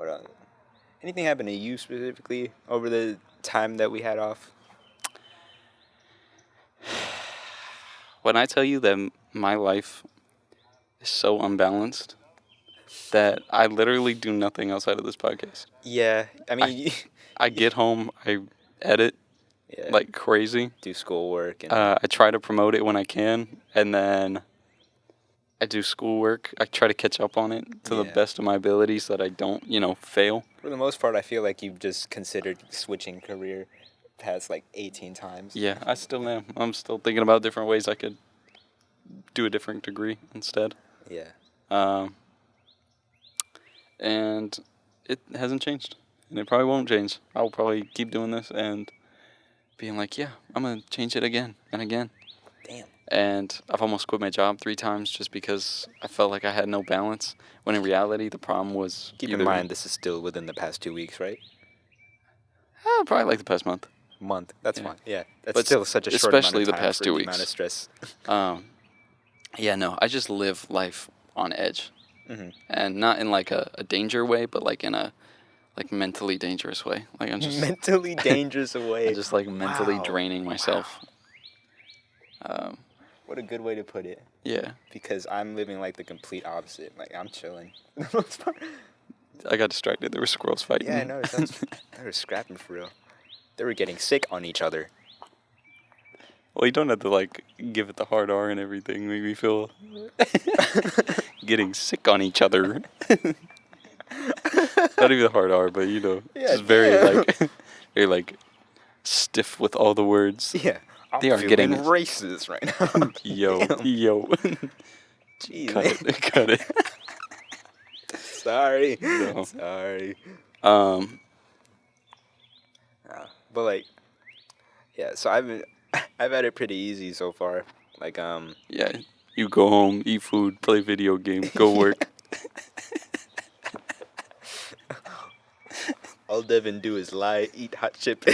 What else? Anything happen to you specifically over the time that we had off? When I tell you that my life is so unbalanced that I literally do nothing outside of this podcast. Yeah, I mean, I get home, I edit yeah, like crazy. do schoolwork and I try to promote it when I can, and then I do schoolwork. I try to catch up on it to the Yeah. best of my ability so that I don't, fail. for the most part, I feel like you've just considered switching career past like 18 times. Yeah, I still am. I'm still thinking about different ways I could do a different degree instead. Yeah. And it hasn't changed, and it probably won't change. I'll probably keep doing this and being like, yeah, I'm going to change it again and again. Damn. And I've almost quit my job 3 times just because I felt like I had no balance, when in reality the problem was Keep in mind, this is still within the past 2 weeks, right? probably like the past month. Month. That's Yeah. fine. Yeah. That's But still such a short especially amount of the time past for 2 the weeks. amount of stress. Yeah, no, I just live life on edge. Mm-hmm. And not in like a danger way, but like in a like mentally dangerous way. Like I'm just Mentally dangerous way. I'm just like mentally Wow. draining myself. What a good way to put it. Yeah, Because I'm living like the complete opposite. Like I'm chilling. For the most part. I got distracted. There were squirrels fighting. Yeah, I noticed. They were scrapping for real. They were getting sick on each other. Well, you don't have to like give it the hard R and everything. Make me feel getting sick on each other. Not even the hard R, but Yeah, just very damn. like very like stiff with all the words. Yeah. I'm They are feeling getting- racist right now. Yo, Damn. yo. Jeez, Cut man. it, cut it. Sorry. No. Sorry. Um, But like, yeah. So I've had it pretty easy so far. Like yeah. You go home, eat food, play video games, go work. all Devin do is lie, eat hot chip.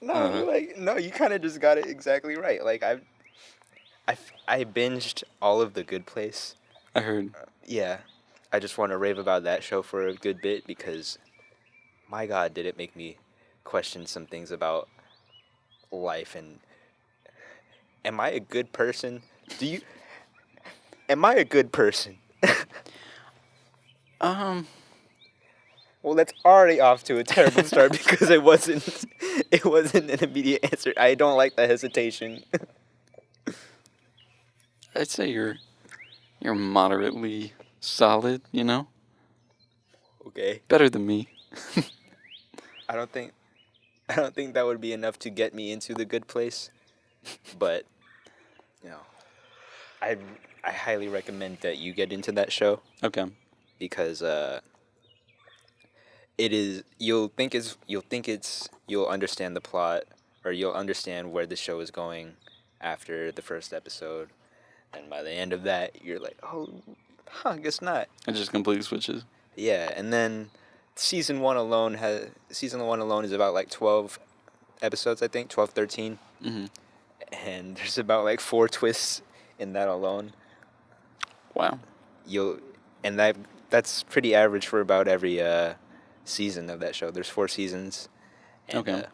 No, you kind of just got it exactly right. Like I binged all of The Good Place. I heard. Yeah, I just want to rave about that show for a good bit because, my God, did it make me question some things about life and am I a good person? Am I a good person? Well, that's already off to a terrible start because it wasn't an immediate answer. I don't like the hesitation. I'd say you're moderately solid, Okay. Better than me. I don't think that would be enough to get me into The Good Place, but I highly recommend that you get into that show Okay. because it is you'll understand the plot or you'll understand where the show is going after the first episode, and by the end of that you're like, oh, I guess not. It just completely switches. Yeah, and then season one alone is about like 12 episodes, I think, 12, 13. Mm-hmm. And there's about like 4 twists in that alone. Wow. That's pretty average for about every season of that show. There's 4 seasons. And, Okay.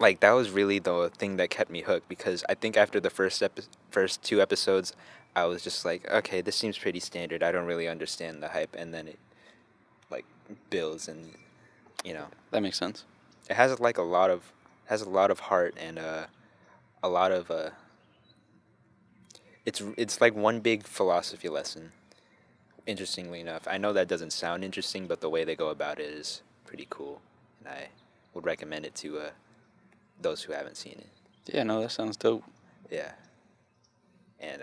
like that was really the thing that kept me hooked because I think after the first 2 episodes, I was just like, okay, this seems pretty standard. I don't really understand the hype, and then it like builds and That makes sense. it has like a lot of heart and a lot of it's like one big philosophy lesson. Interestingly enough, I know that doesn't sound interesting, but the way they go about it is pretty cool, and I would recommend it to those who haven't seen it. Yeah, no, that sounds dope. Yeah, and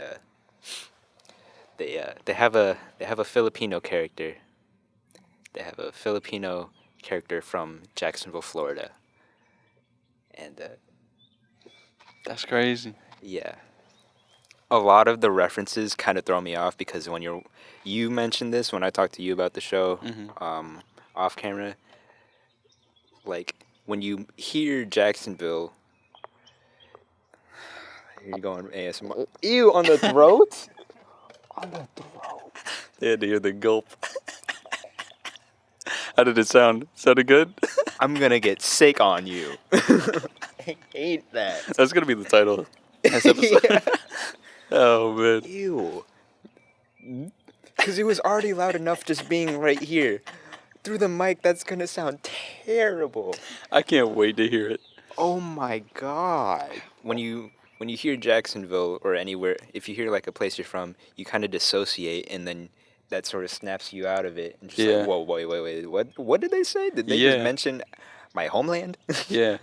they have a Filipino character. They have a Filipino character from Jacksonville, Florida, and That's crazy. yeah. A lot of the references kind of throw me off because when you mentioned this when I talked to you about the show, Mm-hmm. off camera, like when you hear Jacksonville, you're going ASMR. Ew, on the throat? On the throat. They had to hear the gulp. How did it sound? Sounded good? I'm gonna get sick on you. I hate that. That's gonna be the title of this episode. Yeah. Oh man. Ew. Because it was already loud enough just being right here. Through the mic, that's gonna sound terrible. I can't wait to hear it. Oh my god. When you hear Jacksonville or anywhere, if you hear like a place you're from, you kind of dissociate, and then that sort of snaps you out of it and just Yeah. like, whoa, wait, what did they say? Did they Yeah. just mention my homeland? Yeah.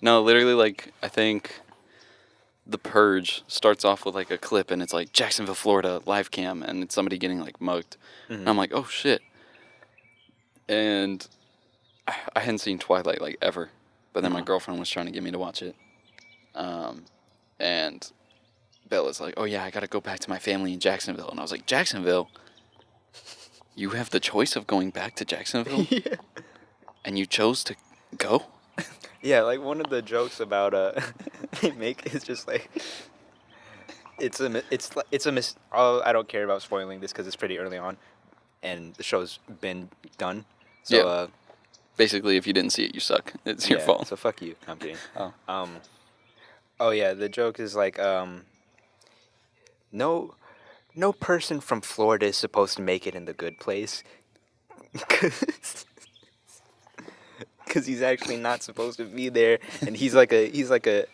No, literally, like, I think The Purge starts off with, like, a clip, and it's, like, Jacksonville, Florida, live cam, and it's somebody getting, like, mugged. And I'm like, oh, shit. And I hadn't seen Twilight, like, ever. But then my girlfriend was trying to get me to watch it. And Bella's like, oh, yeah, I got to go back to my family in Jacksonville. And I was like, Jacksonville? You have the choice of going back to Jacksonville? Yeah. And you chose to go? Yeah, like one of the jokes about they make is just like I don't care about spoiling this because it's pretty early on, and the show's been done. So Yeah. Basically, if you didn't see it, you suck. It's your fault. So fuck you. I'm kidding. Oh. Oh yeah, the joke is like no person from Florida is supposed to make it in the good place. Because he's actually not supposed to be there, and he's like an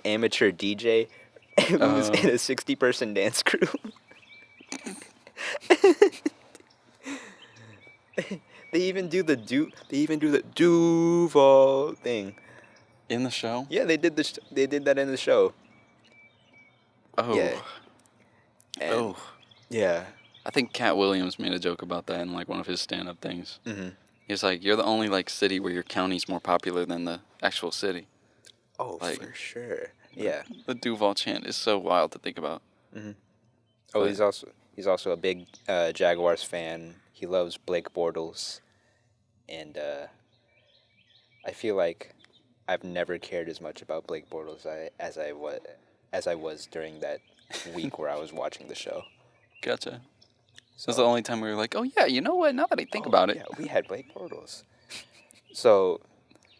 amateur DJ who's in a 60-person dance crew. They even do the Duval thing. In the show? Yeah, they did they did that in the show. Oh. Yeah. And, yeah. I think Cat Williams made a joke about that in, like, one of his stand-up things. Mm-hmm. He was like, you're the only, like, city where your county's more popular than the actual city. Oh, Like, for sure. Yeah. The Duval chant is so wild to think about. Mm-hmm. Oh, But- he's also a big Jaguars fan. He loves Blake Bortles, and I feel like I've never cared as much about Blake Bortles as I was during that week where I was watching the show. Gotcha. So, That's the only time we were like, oh, yeah, you know what? Now that I think about it. Yeah, we had Blake Bortles. So,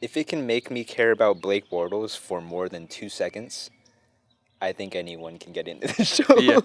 if it can make me care about Blake Bortles for more than 2 seconds, I think anyone can get into the show. Yeah.